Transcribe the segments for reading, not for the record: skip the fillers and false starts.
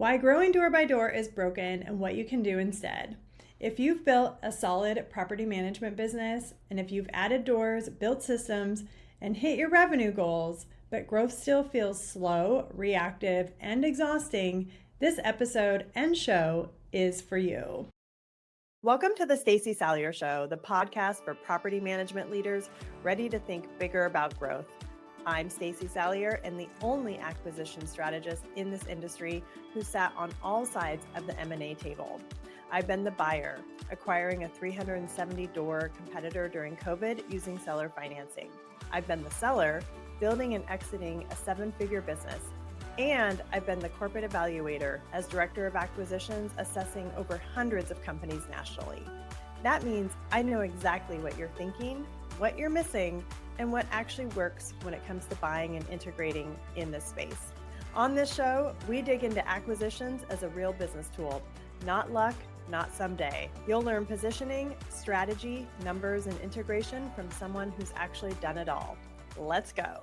why growing door by door is broken and what you can do instead. If you've built a solid property management business, and if you've added doors, built systems, and hit your revenue goals, but growth still feels slow, reactive, and exhausting, this episode and show is for you. Welcome to the Stacey Salyer Show, the podcast for property management leaders ready to think bigger about growth. I'm Stacey Salyer, and the only acquisition strategist in this industry who sat on all sides of the M&A table. I've been the buyer, acquiring a 370-door competitor during COVID using seller financing. I've been the seller, building and exiting a 7-figure business. And I've been the corporate evaluator as director of acquisitions, assessing over hundreds of companies nationally. That means I know exactly what you're thinking, what you're missing, and what actually works when it comes to buying and integrating in this space. On this show, we dig into acquisitions as a real business tool, not luck, not someday. You'll learn positioning, strategy, numbers, and integration from someone who's actually done it all. Let's go.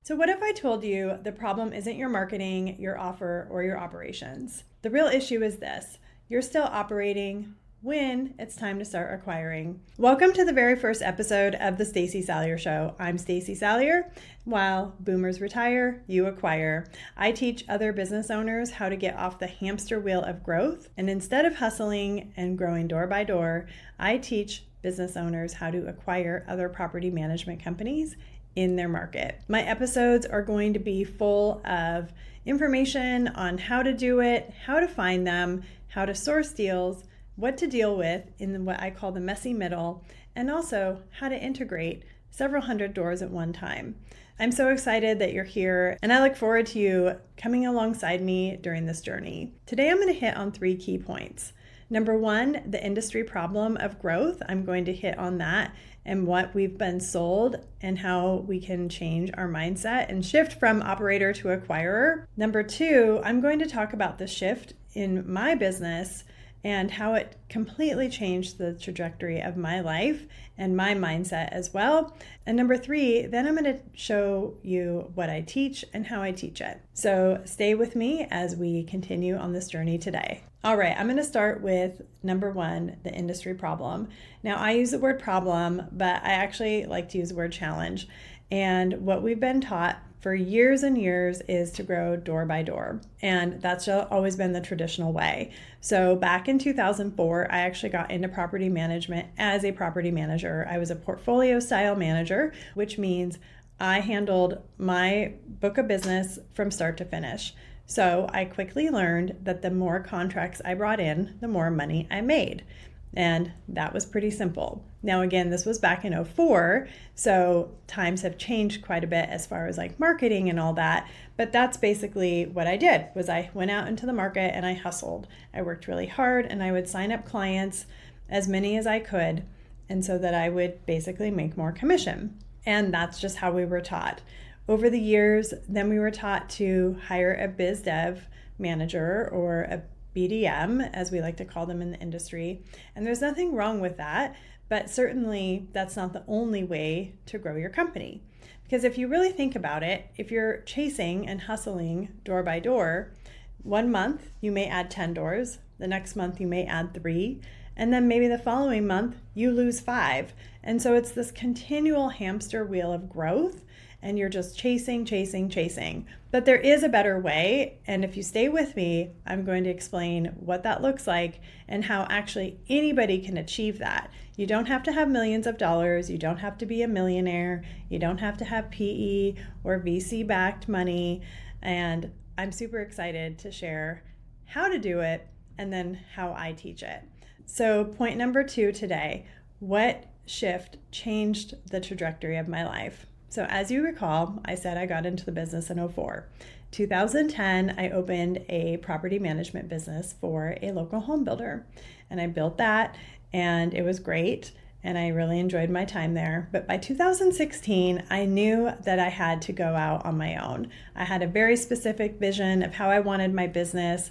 So what if I told you the problem isn't your marketing, your offer, or your operations? The real issue is this: you're still operating when it's time to start acquiring. Welcome to the very first episode of the Stacey Salyer Show. I'm Stacey Salyer. While boomers retire, you acquire. I teach other business owners how to get off the hamster wheel of growth. And instead of hustling and growing door by door, I teach business owners how to acquire other property management companies in their market. My episodes are going to be full of information on how to do it, how to find them, how to source deals, what to deal with in what I call the messy middle, and also how to integrate several hundred doors at one time. I'm so excited that you're here, and I look forward to you coming alongside me during this journey. Today I'm going to hit on 3 key points. Number 1, the industry problem of growth. I'm going to hit on that and what we've been sold and how we can change our mindset and shift from operator to acquirer. Number 2, I'm going to talk about the shift in my business and how it completely changed the trajectory of my life and my mindset as well. And number 3, then I'm going to show you what I teach and how I teach it. So stay with me as we continue on this journey today. All right, I'm going to start with number 1, the industry problem. Now, I use the word problem, but I actually like to use the word challenge. And what we've been taught for years and years is to grow door by door. And that's always been the traditional way. So back in 2004, I actually got into property management as a property manager. I was a portfolio style manager, which means I handled my book of business from start to finish. So I quickly learned that the more contracts I brought in, the more money I made. And that was pretty simple. Now, again, this was back in 2004, so times have changed quite a bit as far as like marketing and all that. But that's basically what I did, was I went out into the market and I hustled. I worked really hard and I would sign up clients, as many as I could, and so that I would basically make more commission. And that's just how we were taught. Over the years, then we were taught to hire a biz dev manager or a BDM, as we like to call them in the industry. And there's nothing wrong with that, but certainly that's not the only way to grow your company. Because if you really think about it, if you're chasing and hustling door by door, 1 month you may add 10 doors, the next month you may add 3, and then maybe the following month you lose 5. And so it's this continual hamster wheel of growth, and you're just chasing. But there is a better way, and if you stay with me, I'm going to explain what that looks like and how actually anybody can achieve that. You don't have to have millions of dollars, you don't have to be a millionaire, you don't have to have PE or VC-backed money, and I'm super excited to share how to do it and then how I teach it. So point number 2 today, what shift changed the trajectory of my life? So as you recall, I said I got into the business in 2004. 2010, I opened a property management business for a local home builder. And I built that, and it was great. And I really enjoyed my time there. But by 2016, I knew that I had to go out on my own. I had a very specific vision of how I wanted my business.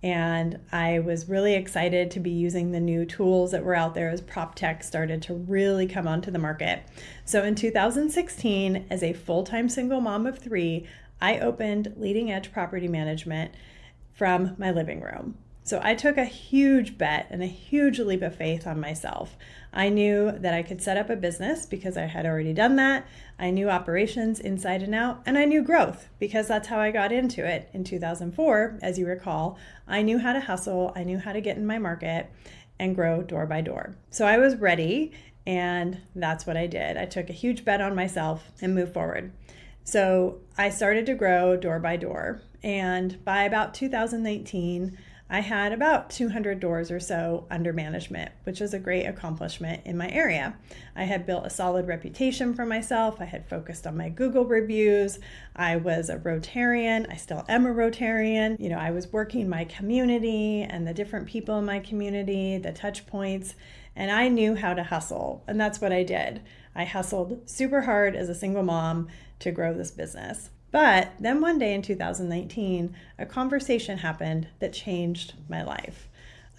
And I was really excited to be using the new tools that were out there as prop tech started to really come onto the market. So in 2016, as a full-time single mom of 3, I opened Leading Edge Property Management from my living room. So I took a huge bet and a huge leap of faith on myself. I knew that I could set up a business because I had already done that. I knew operations inside and out, and I knew growth because that's how I got into it in 2004. As you recall, I knew how to hustle. I knew how to get in my market and grow door by door. So I was ready, and that's what I did. I took a huge bet on myself and moved forward. So I started to grow door by door, and by about 2019, I had about 200 doors or so under management, which is a great accomplishment in my area. I had built a solid reputation for myself. I had focused on my Google reviews. I was a Rotarian. I still am a Rotarian. I was working my community and the different people in my community, the touch points, and I knew how to hustle. And that's what I did. I hustled super hard as a single mom to grow this business. But then one day in 2019, a conversation happened that changed my life.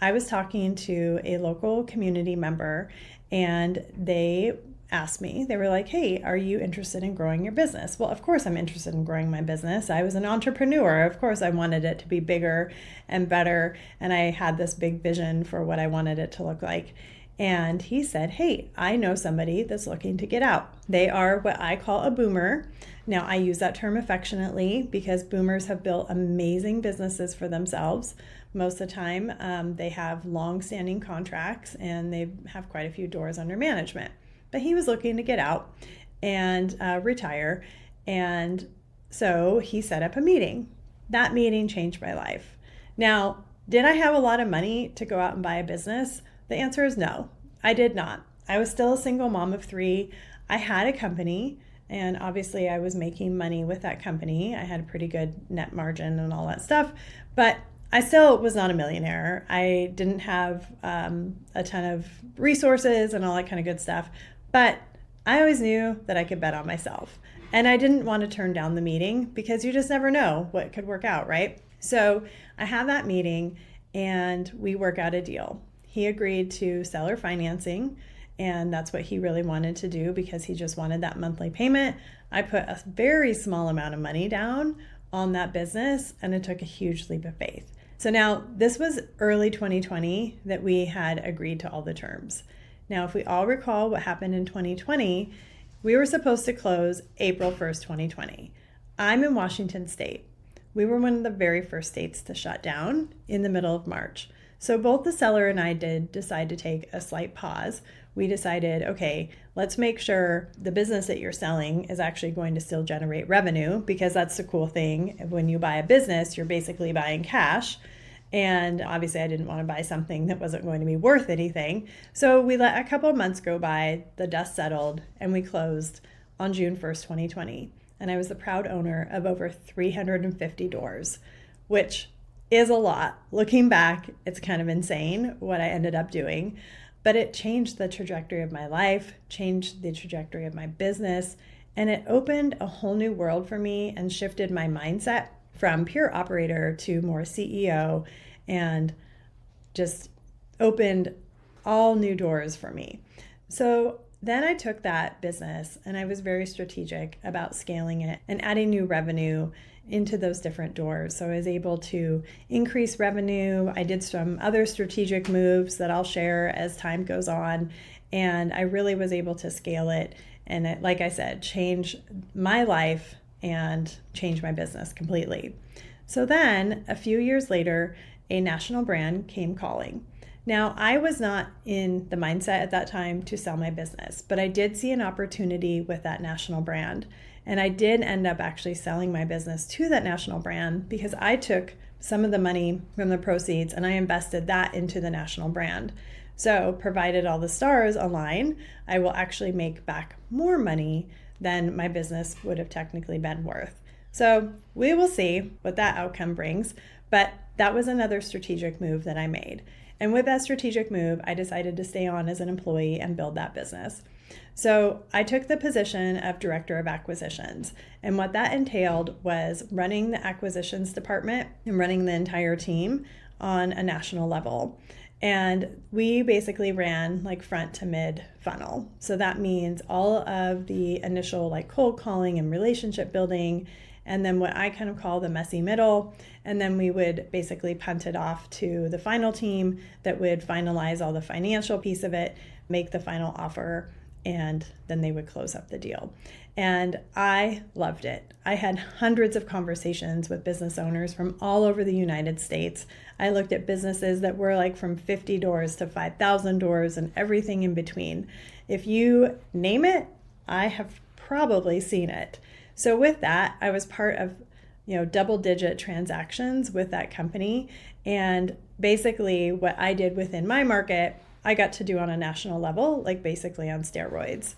I was talking to a local community member, and they asked me, they were like, "Hey, are you interested in growing your business?" Well, of course I'm interested in growing my business. I was an entrepreneur. Of course I wanted it to be bigger and better, and I had this big vision for what I wanted it to look like. And he said, "Hey, I know somebody that's looking to get out. They are what I call a boomer." Now, I use that term affectionately because boomers have built amazing businesses for themselves. Most of the time, they have long-standing contracts and they have quite a few doors under management. But he was looking to get out and retire. And so he set up a meeting. That meeting changed my life. Now, did I have a lot of money to go out and buy a business? The answer is no, I did not. I was still a single mom of 3. I had a company, and obviously I was making money with that company. I had a pretty good net margin and all that stuff, but I still was not a millionaire. I didn't have a ton of resources and all that kind of good stuff, but I always knew that I could bet on myself. And I didn't want to turn down the meeting because you just never know what could work out, right? So I have that meeting and we work out a deal. He agreed to seller financing, and that's what he really wanted to do because he just wanted that monthly payment. I put a very small amount of money down on that business, and it took a huge leap of faith. So now this was early 2020 that we had agreed to all the terms. Now, if we all recall what happened in 2020, we were supposed to close April 1st, 2020. I'm in Washington State. We were one of the very first states to shut down in the middle of March. So both the seller and I did decide to take a slight pause. We decided, okay, let's make sure the business that you're selling is actually going to still generate revenue, because that's the cool thing. When you buy a business, you're basically buying cash. And obviously I didn't want to buy something that wasn't going to be worth anything. So we let a couple of months go by, the dust settled, and we closed on June 1st, 2020. And I was the proud owner of over 350 doors, which is a lot. Looking back, it's kind of insane what I ended up doing, but it changed the trajectory of my life, changed the trajectory of my business, and it opened a whole new world for me and shifted my mindset from pure operator to more CEO, and just opened all new doors for me. So then I took that business and I was very strategic about scaling it and adding new revenue into those different doors. So I was able to increase revenue. I did some other strategic moves that I'll share as time goes on. And I really was able to scale it. And it, like I said, change my life and change my business completely. So then a few years later, a national brand came calling. Now, I was not in the mindset at that time to sell my business, but I did see an opportunity with that national brand. And I did end up actually selling my business to that national brand because I took some of the money from the proceeds and I invested that into the national brand. So provided all the stars align, I will actually make back more money than my business would have technically been worth. So we will see what that outcome brings, but that was another strategic move that I made. And with that strategic move, I decided to stay on as an employee and build that business. So I took the position of director of acquisitions. And what that entailed was running the acquisitions department and running the entire team on a national level. And we basically ran like front to mid funnel. So that means all of the initial like cold calling and relationship building and then what I kind of call the messy middle. And then we would basically punt it off to the final team that would finalize all the financial piece of it, make the final offer, and then they would close up the deal. And I loved it. I had hundreds of conversations with business owners from all over the United States. I looked at businesses that were like from 50 doors to 5,000 doors and everything in between. If you name it, I have probably seen it. So with that, I was part of double-digit transactions with that company. And basically what I did within my market, I got to do on a national level, like basically on steroids.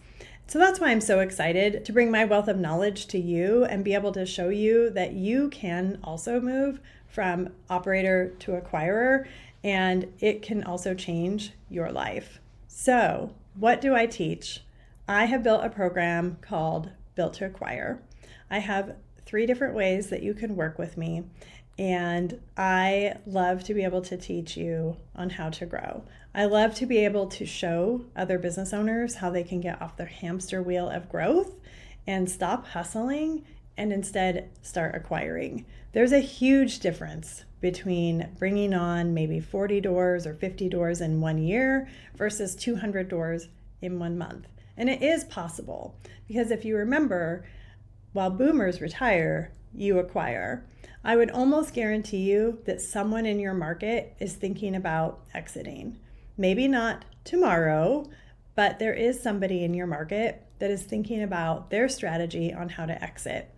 So that's why I'm so excited to bring my wealth of knowledge to you and be able to show you that you can also move from operator to acquirer, and it can also change your life. So what do I teach? I have built a program called Built to Acquire. I have 3 different ways that you can work with me, and I love to be able to teach you on how to grow. I love to be able to show other business owners how they can get off their hamster wheel of growth and stop hustling and instead start acquiring. There's a huge difference between bringing on maybe 40 doors or 50 doors in 1 year versus 200 doors in 1 month. And it is possible, because if you remember, while boomers retire, you acquire. I would almost guarantee you that someone in your market is thinking about exiting. Maybe not tomorrow, but there is somebody in your market that is thinking about their strategy on how to exit.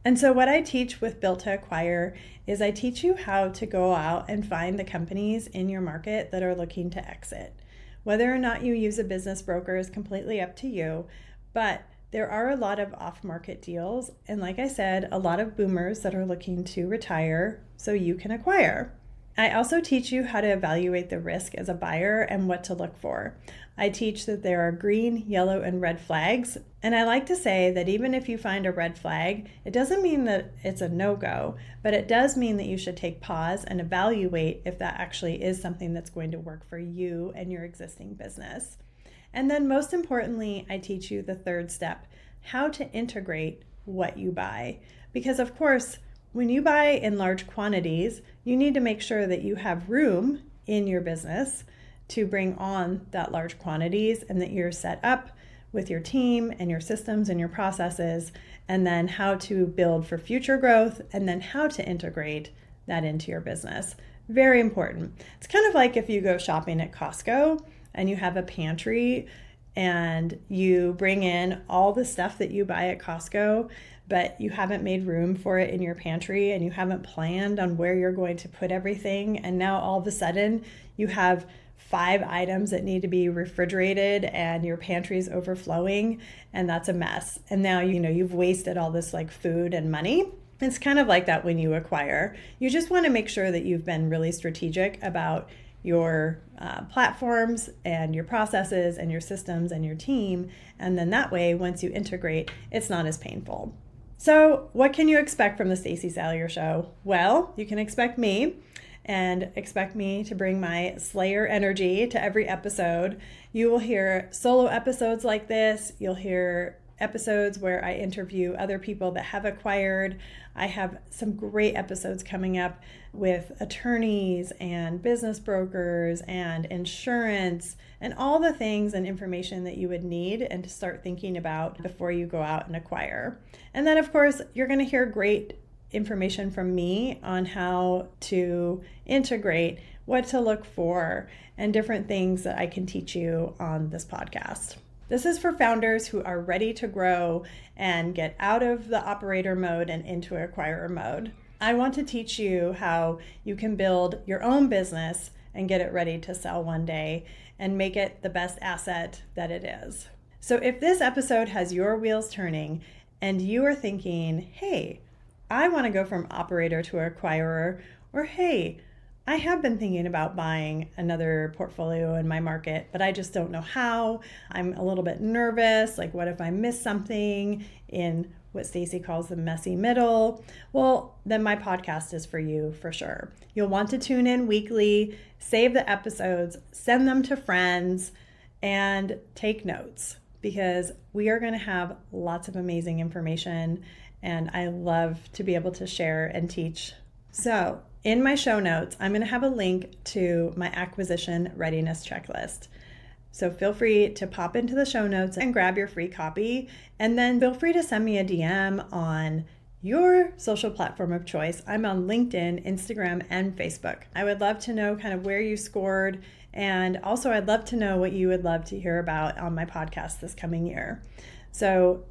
And so what I teach with Built to Acquire is I teach you how to go out and find the companies in your market that are looking to exit. Whether or not you use a business broker is completely up to you, but there are a lot of off-market deals, and like I said, a lot of boomers that are looking to retire so you can acquire. I also teach you how to evaluate the risk as a buyer and what to look for. I teach that there are green, yellow, and red flags, and I like to say that even if you find a red flag, it doesn't mean that it's a no-go, but it does mean that you should take pause and evaluate if that actually is something that's going to work for you and your existing business. And then most importantly, I teach you the 3rd step, how to integrate what you buy. Because of course, when you buy in large quantities, you need to make sure that you have room in your business to bring on that large quantities, and that you're set up with your team and your systems and your processes, and then how to build for future growth, and then how to integrate that into your business. Very important. It's kind of like if you go shopping at Costco and you have a pantry and you bring in all the stuff that you buy at Costco, but you haven't made room for it in your pantry and you haven't planned on where you're going to put everything. And now all of a sudden you have 5 items that need to be refrigerated and your pantry's overflowing, and that's a mess. And now, you've wasted all this like food and money. It's kind of like that when you acquire. You just want to make sure that you've been really strategic about your platforms and your processes and your systems and your team. And then that way, once you integrate, it's not as painful. So what can you expect from the Stacey Salyer Show? Well, you can expect me and expect me to bring my Slayer energy to every episode. You will hear solo episodes like this. You'll hear episodes where I interview other people that have acquired. I have some great episodes coming up with attorneys and business brokers and insurance and all the things and information that you would need and to start thinking about before you go out and acquire. And then, of course, you're going to hear great information from me on how to integrate, what to look for, and different things that I can teach you on this podcast. This is for founders who are ready to grow and get out of the operator mode and into acquirer mode. I want to teach you how you can build your own business and get it ready to sell one day and make it the best asset that it is. So if this episode has your wheels turning and you are thinking, hey, I want to go from operator to acquirer, or hey, I have been thinking about buying another portfolio in my market, but I just don't know how. I'm a little bit nervous. Like, what if I miss something in what Stacey calls the messy middle? Well, then my podcast is for you for sure. You'll want to tune in weekly, save the episodes, send them to friends, and take notes, because we are going to have lots of amazing information and I love to be able to share and teach. So in my show notes, I'm going to have a link to my acquisition readiness checklist. So feel free to pop into the show notes and grab your free copy. And then feel free to send me a DM on your social platform of choice. I'm on LinkedIn, Instagram, and Facebook. I would love to know kind of where you scored. And also I'd love to know what you would love to hear about on my podcast this coming year. So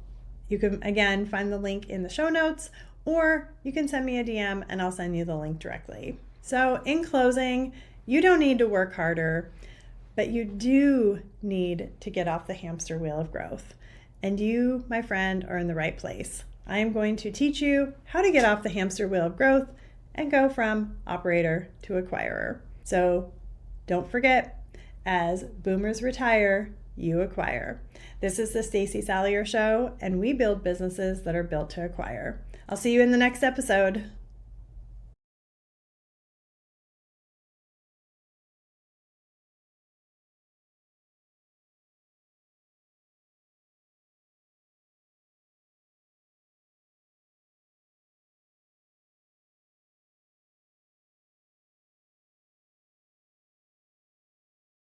you can, again, find the link in the show notes, or you can send me a DM and I'll send you the link directly. So in closing, you don't need to work harder, but you do need to get off the hamster wheel of growth. And you, my friend, are in the right place. I am going to teach you how to get off the hamster wheel of growth and go from operator to acquirer. So don't forget, as boomers retire, you acquire. This is the Stacey Salyer Show, and we build businesses that are built to acquire. I'll see you in the next episode.